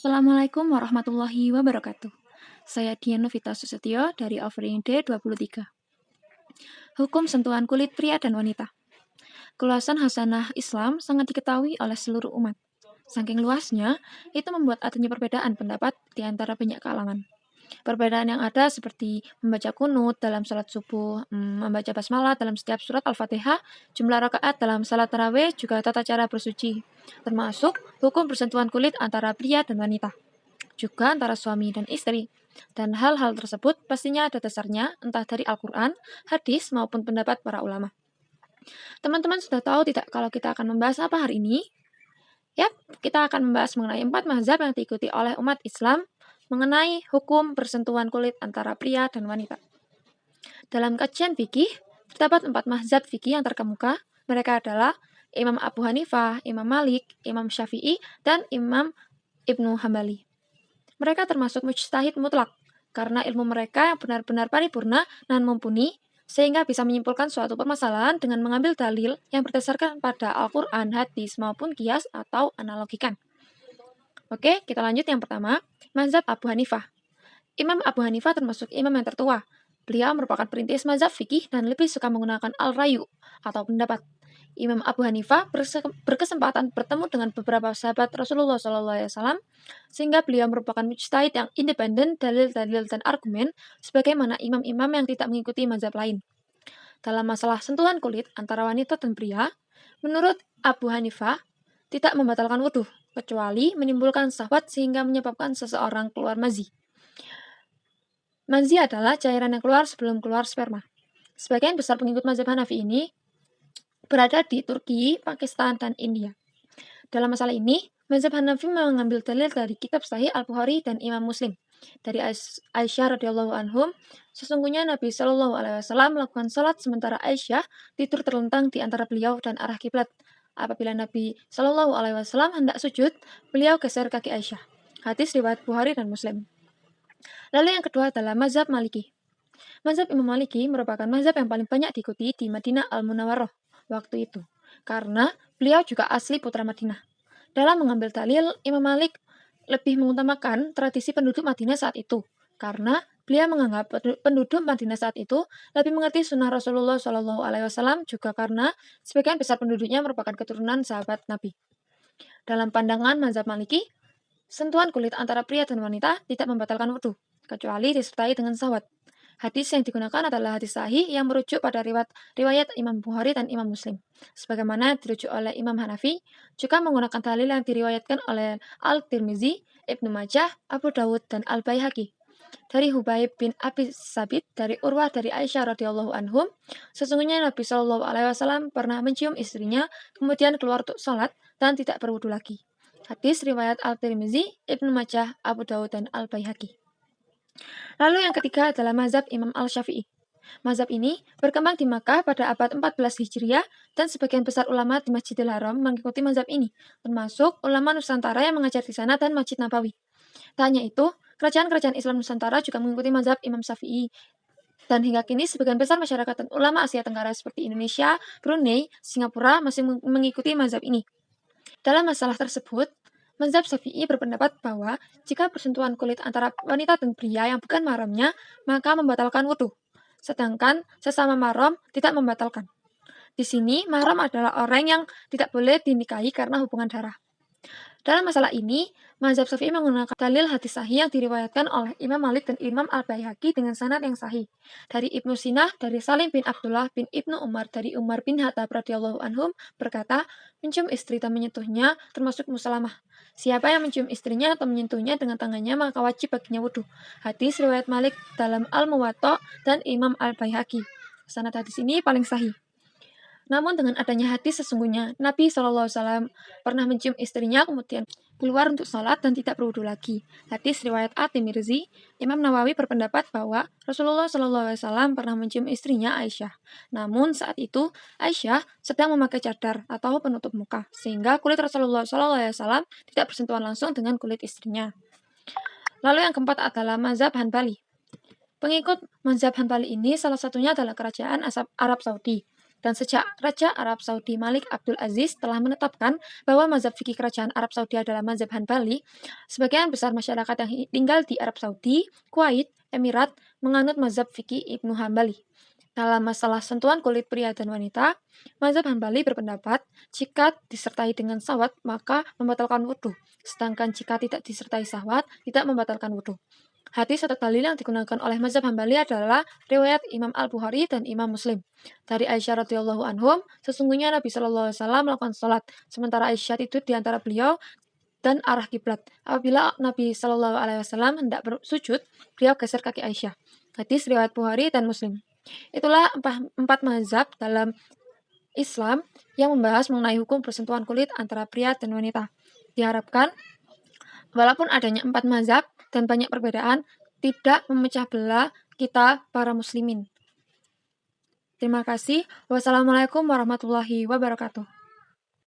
Assalamualaikum warahmatullahi wabarakatuh. Saya Dian Novita Susetio dari Offering D23. Hukum sentuhan kulit pria dan wanita. Keluasan Hasanah Islam sangat diketahui oleh seluruh umat. Saking luasnya, itu membuat adanya perbedaan pendapat di antara banyak kalangan. Perbedaan yang ada seperti membaca kunut dalam salat subuh, membaca basmalah dalam setiap surat Al-Fatihah, jumlah rakaat dalam salat tarawih, juga tata cara bersuci, termasuk hukum bersentuhan kulit antara pria dan wanita, juga antara suami dan istri. Dan hal-hal tersebut pastinya ada dasarnya entah dari Al-Quran, hadis, maupun pendapat para ulama. Teman-teman sudah tahu tidak kalau kita akan membahas apa hari ini? Yap, kita akan membahas mengenai 4 mazhab yang diikuti oleh umat Islam mengenai hukum bersentuhan kulit antara pria dan wanita. Dalam kajian fikih, terdapat 4 mazhab fikih yang terkemuka. Mereka adalah Imam Abu Hanifah, Imam Malik, Imam Syafi'i, dan Imam Ibnu Hambali. Mereka termasuk mujtahid mutlak, karena ilmu mereka yang benar-benar paripurna dan mumpuni, sehingga bisa menyimpulkan suatu permasalahan dengan mengambil dalil yang berdasarkan pada Al-Quran, hadis, maupun kias atau analogikan. Oke, kita lanjut yang pertama, mazhab Abu Hanifah. Imam Abu Hanifah termasuk imam yang tertua. Beliau merupakan perintis mazhab fikih dan lebih suka menggunakan al-rayu atau pendapat. Imam Abu Hanifah berkesempatan bertemu dengan beberapa sahabat Rasulullah SAW, sehingga beliau merupakan mujtahid yang independen, dalil-dalil dan argumen, sebagaimana imam-imam yang tidak mengikuti mazhab lain. Dalam masalah sentuhan kulit antara wanita dan pria, menurut Abu Hanifah, tidak membatalkan wudhu, kecuali menimbulkan syahwat sehingga menyebabkan seseorang keluar mazi. Mazi adalah cairan yang keluar sebelum keluar sperma. Sebagian besar pengikut mazhab Hanafi ini berada di Turki, Pakistan, dan India. Dalam masalah ini, mazhab Hanafi mengambil dalil dari kitab Sahih Al-Bukhari dan Imam Muslim. Dari Aisyah radhiyallahu anhum, sesungguhnya Nabi Shallallahu alaihi wasallam melakukan salat sementara Aisyah tidur terlentang di antara beliau dan arah kiblat. Apabila Nabi Shallallahu alaihi wasallam hendak sujud, beliau geser kaki Aisyah. Hadis riwayat Bukhari dan Muslim. Lalu yang kedua adalah mazhab Maliki. Mazhab Imam Maliki merupakan mazhab yang paling banyak diikuti di Madinah Al-Munawwaroh waktu itu, karena beliau juga asli putra Madinah. Dalam mengambil dalil, Imam Malik lebih mengutamakan tradisi penduduk Madinah saat itu, karena beliau menganggap penduduk Madinah saat itu lebih mengerti sunnah Rasulullah SAW, juga karena sebagian besar penduduknya merupakan keturunan sahabat Nabi. Dalam pandangan mazhab Maliki, sentuhan kulit antara pria dan wanita tidak membatalkan wudhu, kecuali disertai dengan syahwat. Hadis yang digunakan adalah hadis sahih yang merujuk pada riwayat Imam Bukhari dan Imam Muslim. Sebagaimana dirujuk oleh Imam Hanafi, juga menggunakan dalil yang diriwayatkan oleh Al-Tirmizi, Ibnu Majah, Abu Dawud, dan Al-Baihaqi. Dari Hubaib bin Abi Sabit, dari Urwah dari Aisyah radhiyallahu anhum, sesungguhnya Nabi Shallallahu alaihi wasallam pernah mencium istrinya, kemudian keluar untuk salat dan tidak berwudu lagi. Hadis riwayat Al-Tirmizi, Ibnu Majah, Abu Dawud, dan Al-Baihaqi. Lalu yang ketiga adalah mazhab Imam Al-Syafi'i. Mazhab ini berkembang di Makkah pada abad 14 Hijriah dan sebagian besar ulama di Masjidil Haram mengikuti mazhab ini, termasuk ulama Nusantara yang mengajar di sana dan Masjid Nabawi. Tak hanya itu, kerajaan-kerajaan Islam Nusantara juga mengikuti mazhab Imam Syafi'i. Dan hingga kini sebagian besar masyarakat dan ulama Asia Tenggara seperti Indonesia, Brunei, Singapura masih mengikuti mazhab ini. Dalam masalah tersebut, mazhab Syafi'i berpendapat bahwa jika bersentuhan kulit antara wanita dan pria yang bukan mahramnya, maka membatalkan wudhu. Sedangkan sesama mahram tidak membatalkan. Di sini, mahram adalah orang yang tidak boleh dinikahi karena hubungan darah. Dalam masalah ini, mazhab Syafi'i menggunakan dalil hadis sahih yang diriwayatkan oleh Imam Malik dan Imam Al-Baihaqi dengan sanad yang sahih. Dari Ibnu Sinah, dari Salim bin Abdullah bin Ibnu Umar, dari Umar bin Khattab radhiyallahu anhum berkata, mencium istri dan menyentuhnya termasuk musalamah. Siapa yang mencium istrinya atau menyentuhnya dengan tangannya maka wajib baginya wudhu. Hadis riwayat Malik dalam Al-Muwatta dan Imam Al-Baihaqi. Sanad hadis ini paling sahih. Namun dengan adanya hadis sesungguhnya Nabi SAW pernah mencium istrinya kemudian keluar untuk sholat dan tidak berwudu lagi. Hadis riwayat At-Tirmizi, Imam Nawawi berpendapat bahwa Rasulullah SAW pernah mencium istrinya Aisyah. Namun saat itu Aisyah sedang memakai cadar atau penutup muka, sehingga kulit Rasulullah SAW tidak bersentuhan langsung dengan kulit istrinya. Lalu yang keempat adalah mazhab Hanbali. Pengikut mazhab Hanbali ini salah satunya adalah kerajaan Arab Saudi. Dan sejak Raja Arab Saudi Malik Abdul Aziz telah menetapkan bahwa mazhab fikih kerajaan Arab Saudi adalah mazhab Hanbali, sebagian besar masyarakat yang tinggal di Arab Saudi, Kuwait, Emirat menganut mazhab fikih Ibnu Hambali. Dalam masalah sentuhan kulit pria dan wanita, mazhab Hambali berpendapat jika disertai dengan syahwat maka membatalkan wudhu, sedangkan jika tidak disertai syahwat tidak membatalkan wudhu. Hadis atau dalil yang digunakan oleh mazhab Hambali adalah riwayat Imam Al-Bukhari dan Imam Muslim. Dari Aisyah radhiyallahu anhum, sesungguhnya Nabi Shallallahu alaihi wasallam melakukan sholat, sementara Aisyah tidur di antara beliau dan arah kiblat. Apabila Nabi Shallallahu alaihi wasallam hendak bersujud, beliau geser kaki Aisyah. Hadis riwayat Bukhari dan Muslim. Itulah empat mazhab dalam Islam yang membahas mengenai hukum persentuhan kulit antara pria dan wanita. Diharapkan, walaupun adanya empat mazhab dan banyak perbedaan, tidak memecah belah kita para muslimin. Terima kasih. Wassalamualaikum warahmatullahi wabarakatuh.